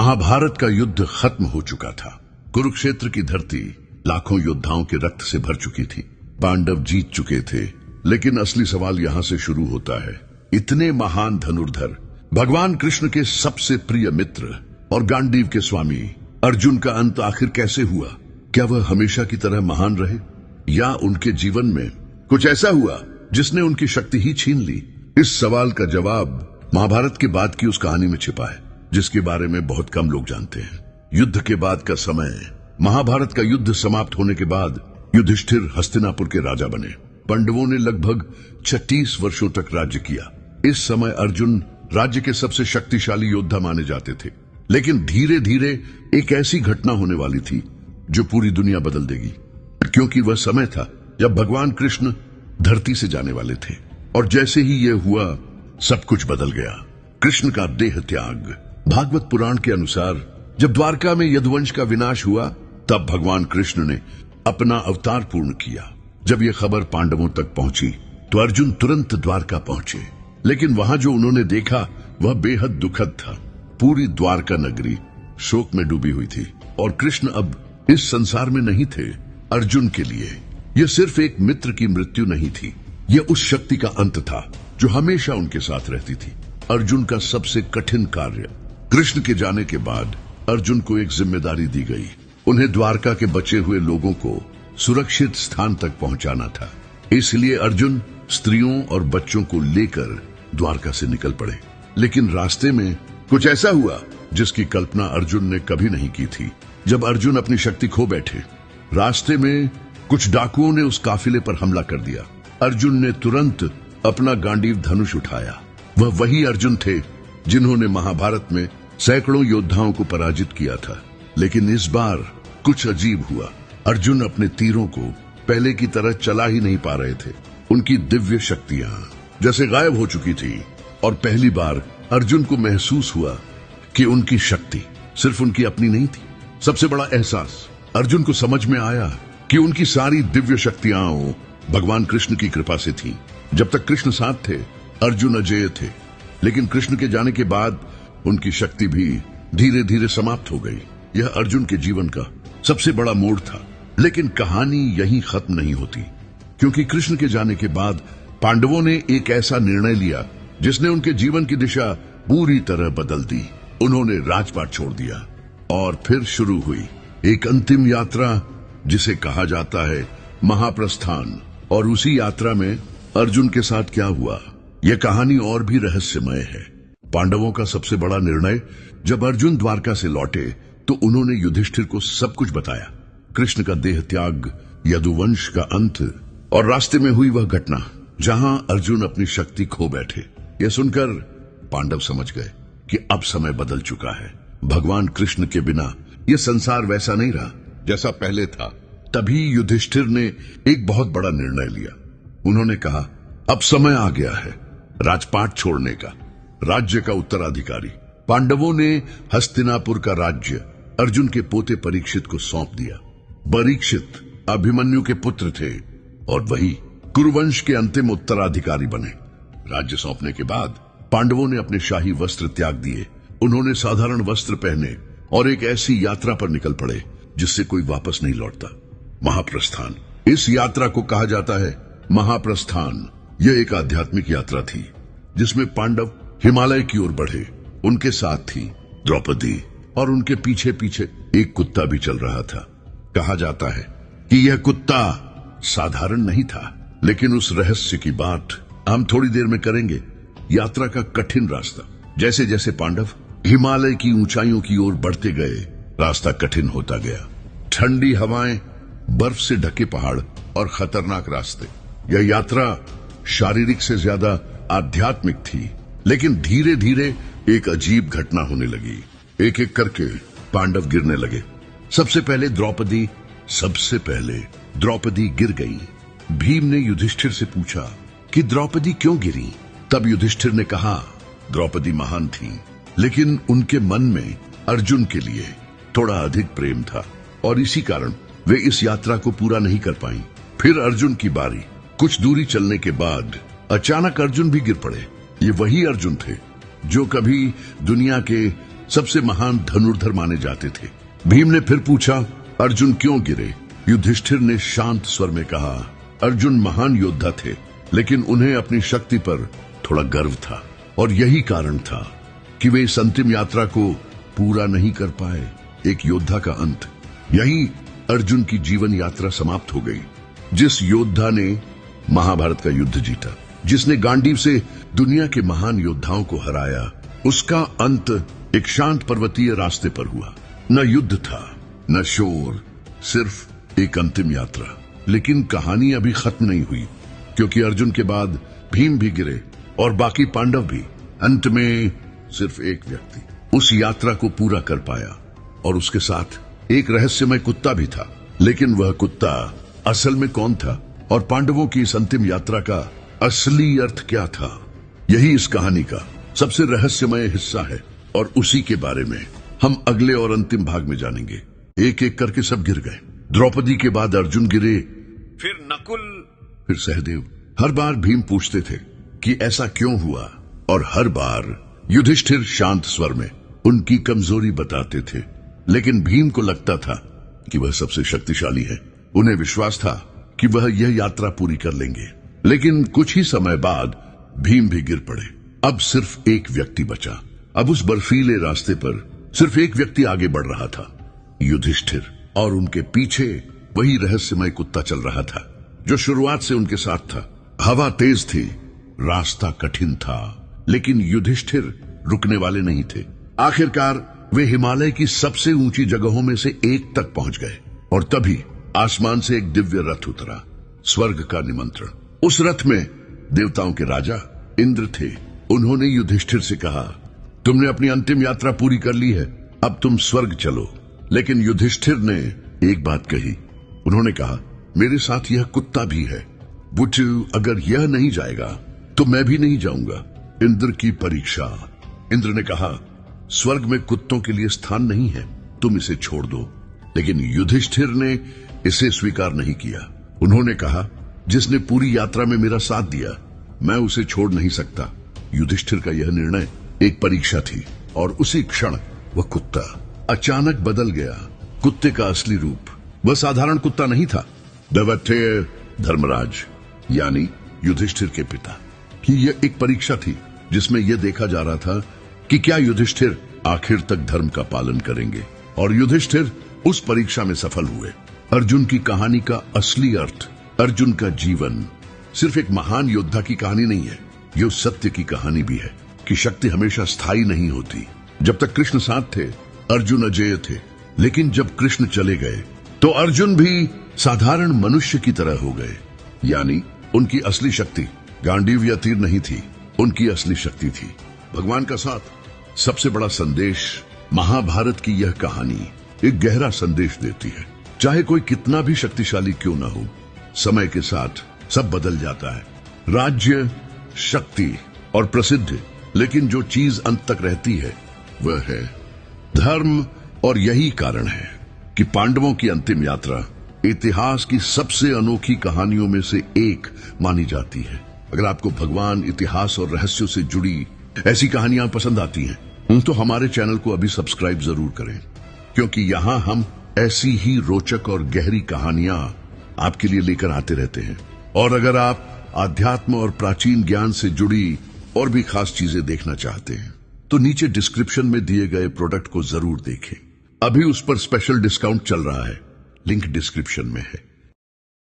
महाभारत का युद्ध खत्म हो चुका था। कुरुक्षेत्र की धरती लाखों योद्धाओं के रक्त से भर चुकी थी। पांडव जीत चुके थे, लेकिन असली सवाल यहाँ से शुरू होता है। इतने महान धनुर्धर, भगवान कृष्ण के सबसे प्रिय मित्र और गांडीव के स्वामी अर्जुन का अंत आखिर कैसे हुआ? क्या वह हमेशा की तरह महान रहे, या उनके जीवन में कुछ ऐसा हुआ जिसने उनकी शक्ति ही छीन ली? इस सवाल का जवाब महाभारत के बाद की उस कहानी में छिपा है, जिसके बारे में बहुत कम लोग जानते हैं। युद्ध के बाद का समय। महाभारत का युद्ध समाप्त होने के बाद युधिष्ठिर हस्तिनापुर के राजा बने। पांडवों ने लगभग 36 वर्षों तक राज्य किया। इस समय अर्जुन राज्य के सबसे शक्तिशाली योद्धा माने जाते थे। लेकिन धीरे धीरे एक ऐसी घटना होने वाली थी जो पूरी दुनिया बदल देगी, क्योंकि वह समय था जब भगवान कृष्ण धरती से जाने वाले थे। और जैसे ही यह हुआ, सब कुछ बदल गया। कृष्ण का देह त्याग। भागवत पुराण के अनुसार जब द्वारका में यदुवंश का विनाश हुआ, तब भगवान कृष्ण ने अपना अवतार पूर्ण किया। जब यह खबर पांडवों तक पहुंची तो अर्जुन तुरंत द्वारका पहुंचे। लेकिन वहां जो उन्होंने देखा वह बेहद दुखद था। पूरी द्वारका नगरी शोक में डूबी हुई थी और कृष्ण अब इस संसार में नहीं थे। अर्जुन के लिए यह सिर्फ एक मित्र की मृत्यु नहीं थी, यह उस शक्ति का अंत था जो हमेशा उनके साथ रहती थी। अर्जुन का सबसे कठिन कार्य। कृष्ण के जाने के बाद अर्जुन को एक जिम्मेदारी दी गई। उन्हें द्वारका के बचे हुए लोगों को सुरक्षित स्थान तक पहुंचाना था। इसलिए अर्जुन स्त्रियों और बच्चों को लेकर द्वारका से निकल पड़े। लेकिन रास्ते में कुछ ऐसा हुआ जिसकी कल्पना अर्जुन ने कभी नहीं की थी। जब अर्जुन अपनी शक्ति खो बैठे, रास्ते में कुछ डाकुओं ने उस काफिले पर हमला कर दिया। अर्जुन ने तुरंत अपना गांडीव धनुष उठाया। वह वही अर्जुन थे जिन्होंने महाभारत में सैकड़ों योद्धाओं को पराजित किया था। लेकिन इस बार कुछ अजीब हुआ। अर्जुन अपने तीरों को पहले की तरह चला ही नहीं पा रहे थे। उनकी दिव्य शक्तियां जैसे गायब हो चुकी थी। और पहली बार अर्जुन को महसूस हुआ कि उनकी शक्ति सिर्फ उनकी अपनी नहीं थी। सबसे बड़ा एहसास अर्जुन को समझ में आया कि उनकी सारी दिव्य शक्तियां भगवान कृष्ण की कृपा से थी। जब तक कृष्ण साथ थे, अर्जुन अजेय थे। लेकिन कृष्ण के जाने के बाद उनकी शक्ति भी धीरे धीरे समाप्त हो गई। यह अर्जुन के जीवन का सबसे बड़ा मोड़ था। लेकिन कहानी यहीं खत्म नहीं होती, क्योंकि कृष्ण के जाने के बाद पांडवों ने एक ऐसा निर्णय लिया जिसने उनके जीवन की दिशा पूरी तरह बदल दी। उन्होंने राजपाट छोड़ दिया और फिर शुरू हुई एक अंतिम यात्रा, जिसे कहा जाता है महाप्रस्थान। और उसी यात्रा में अर्जुन के साथ क्या हुआ, यह कहानी और भी रहस्यमय है। पांडवों का सबसे बड़ा निर्णय। जब अर्जुन द्वारका से लौटे तो उन्होंने युधिष्ठिर को सब कुछ बताया। कृष्ण का देह त्याग, यदुवंश का अंत और रास्ते में हुई वह घटना जहां अर्जुन अपनी शक्ति खो बैठे। यह सुनकर पांडव समझ गए कि अब समय बदल चुका है। भगवान कृष्ण के बिना यह संसार वैसा नहीं रहा जैसा पहले था। तभी युधिष्ठिर ने एक बहुत बड़ा निर्णय लिया। उन्होंने कहा, अब समय आ गया है राजपाट छोड़ने का। राज्य का उत्तराधिकारी। पांडवों ने हस्तिनापुर का राज्य अर्जुन के पोते परीक्षित को सौंप दिया। परीक्षित अभिमन्यु के पुत्र थे और वही कुरुवंश के अंतिम उत्तराधिकारी बने। राज्य सौंपने के बाद पांडवों ने अपने शाही वस्त्र त्याग दिए। उन्होंने साधारण वस्त्र पहने और एक ऐसी यात्रा पर निकल पड़े जिससे कोई वापस नहीं लौटता। महाप्रस्थान। इस यात्रा को कहा जाता है महाप्रस्थान। यह एक आध्यात्मिक यात्रा थी जिसमें पांडव हिमालय की ओर बढ़े। उनके साथ थी द्रौपदी और उनके पीछे पीछे एक कुत्ता भी चल रहा था। कहा जाता है कि यह कुत्ता साधारण नहीं था। लेकिन उस रहस्य की बात हम थोड़ी देर में करेंगे। यात्रा का कठिन रास्ता। जैसे जैसे पांडव हिमालय की ऊंचाइयों की ओर बढ़ते गए, रास्ता कठिन होता गया। ठंडी हवाएं, बर्फ से ढके पहाड़ और खतरनाक रास्ते। यह यात्रा शारीरिक से ज्यादा आध्यात्मिक थी। लेकिन धीरे धीरे एक अजीब घटना होने लगी। एक एक करके पांडव गिरने लगे। सबसे पहले द्रौपदी गिर गई। भीम ने युधिष्ठिर से पूछा कि द्रौपदी क्यों गिरी? तब युधिष्ठिर ने कहा, द्रौपदी महान थी, लेकिन उनके मन में अर्जुन के लिए थोड़ा अधिक प्रेम था और इसी कारण वे इस यात्रा को पूरा नहीं कर पाई। फिर अर्जुन की बारी। कुछ दूरी चलने के बाद अचानक अर्जुन भी गिर पड़े। ये वही अर्जुन थे जो कभी दुनिया के सबसे महान धनुर्धर माने जाते थे। भीम ने फिर पूछा, अर्जुन क्यों गिरे? युधिष्ठिर ने शांत स्वर में कहा, अर्जुन महान योद्धा थे, लेकिन उन्हें अपनी शक्ति पर थोड़ा गर्व था और यही कारण था कि वे इस अंतिम यात्रा को पूरा नहीं कर पाए। एक योद्धा का अंत। यही अर्जुन की जीवन यात्रा समाप्त हो गई। जिस योद्धा ने महाभारत का युद्ध जीता, जिसने गांडीव से दुनिया के महान योद्धाओं को हराया, उसका अंत एक शांत पर्वतीय रास्ते पर हुआ। न युद्ध था, न शोर, सिर्फ एक अंतिम यात्रा। लेकिन कहानी अभी खत्म नहीं हुई, क्योंकि अर्जुन के बाद भीम भी गिरे और बाकी पांडव भी। अंत में सिर्फ एक व्यक्ति उस यात्रा को पूरा कर पाया, और उसके साथ एक रहस्यमय कुत्ता भी था। लेकिन वह कुत्ता असल में कौन था, और पांडवों की इस अंतिम यात्रा का असली अर्थ क्या था, यही इस कहानी का सबसे रहस्यमय हिस्सा है। और उसी के बारे में हम अगले और अंतिम भाग में जानेंगे। एक एक करके सब गिर गए। द्रौपदी के बाद अर्जुन गिरे, फिर नकुल, फिर सहदेव। हर बार भीम पूछते थे कि ऐसा क्यों हुआ, और हर बार युधिष्ठिर शांत स्वर में उनकी कमजोरी बताते थे। लेकिन भीम को लगता था कि वह सबसे शक्तिशाली है। उन्हें विश्वास था कि वह यह यात्रा पूरी कर लेंगे। लेकिन कुछ ही समय बाद भीम भी गिर पड़े। अब सिर्फ एक व्यक्ति बचा। अब उस बर्फीले रास्ते पर सिर्फ एक व्यक्ति आगे बढ़ रहा था, युधिष्ठिर। और उनके पीछे वही रहस्यमय कुत्ता चल रहा था, जो शुरुआत से उनके साथ था। हवा तेज थी, रास्ता कठिन था, लेकिन युधिष्ठिर रुकने वाले नहीं थे। आखिरकार वे हिमालय की सबसे ऊंची जगहों में से एक तक पहुंच गए, और तभी आसमान से एक दिव्य रथ उतरा, स्वर्ग का निमंत्रण। उस रथ में देवताओं के राजा इंद्र थे। उन्होंने युधिष्ठिर से कहा, तुमने अपनी अंतिम यात्रा पूरी कर ली है, अब तुम स्वर्ग चलो। लेकिन युधिष्ठिर ने एक बात कही। उन्होंने कहा, मेरे साथ यह कुत्ता भी है, बुद्धू, अगर यह नहीं जाएगा तो मैं भी नहीं जाऊंगा। इंद्र की परीक्षा। इंद्र ने कहा, स्वर्ग में कुत्तों के लिए स्थान नहीं है, तुम इसे छोड़ दो। लेकिन युधिष्ठिर ने इसे स्वीकार नहीं किया। उन्होंने कहा, जिसने पूरी यात्रा में मेरा साथ दिया, मैं उसे छोड़ नहीं सकता। युधिष्ठिर का यह निर्णय एक परीक्षा थी, और उसी क्षण वह कुत्ता अचानक बदल गया। कुत्ते का असली रूप वह साधारण कुत्ता नहीं था। दैवतेय धर्मराज, यानी युधिष्ठिर के पिता की यह एक परीक्षा थी, जिसमें यह देखा जा रहा था कि क्या युधिष्ठिर आखिर तक धर्म का पालन करेंगे। और युधिष्ठिर उस परीक्षा में सफल हुए। अर्जुन की कहानी का असली अर्थ, अर्जुन का जीवन सिर्फ एक महान योद्धा की कहानी नहीं है, ये उस सत्य की कहानी भी है कि शक्ति हमेशा स्थायी नहीं होती। जब तक कृष्ण साथ थे, अर्जुन अजेय थे, लेकिन जब कृष्ण चले गए तो अर्जुन भी साधारण मनुष्य की तरह हो गए। यानी उनकी असली शक्ति गांडीव या तीर नहीं थी, उनकी असली शक्ति थी भगवान का साथ। सबसे बड़ा संदेश, महाभारत की यह कहानी एक गहरा संदेश देती है। चाहे कोई कितना भी शक्तिशाली क्यों न हो, समय के साथ सब बदल जाता है। राज्य, शक्ति और प्रसिद्धि, लेकिन जो चीज अंत तक रहती है वह है धर्म। और यही कारण है कि पांडवों की अंतिम यात्रा इतिहास की सबसे अनोखी कहानियों में से एक मानी जाती है। अगर आपको भगवान, इतिहास और रहस्यों से जुड़ी ऐसी कहानियां पसंद आती हैं, तो हमारे चैनल को अभी सब्सक्राइब जरूर करें, क्योंकि यहाँ हम ऐसी ही रोचक और गहरी कहानियां आपके लिए लेकर आते रहते हैं। और अगर आप आध्यात्म और प्राचीन ज्ञान से जुड़ी और भी खास चीजें देखना चाहते हैं, तो नीचे डिस्क्रिप्शन में दिए गए प्रोडक्ट को जरूर देखें। अभी उस पर स्पेशल डिस्काउंट चल रहा है, लिंक डिस्क्रिप्शन में है।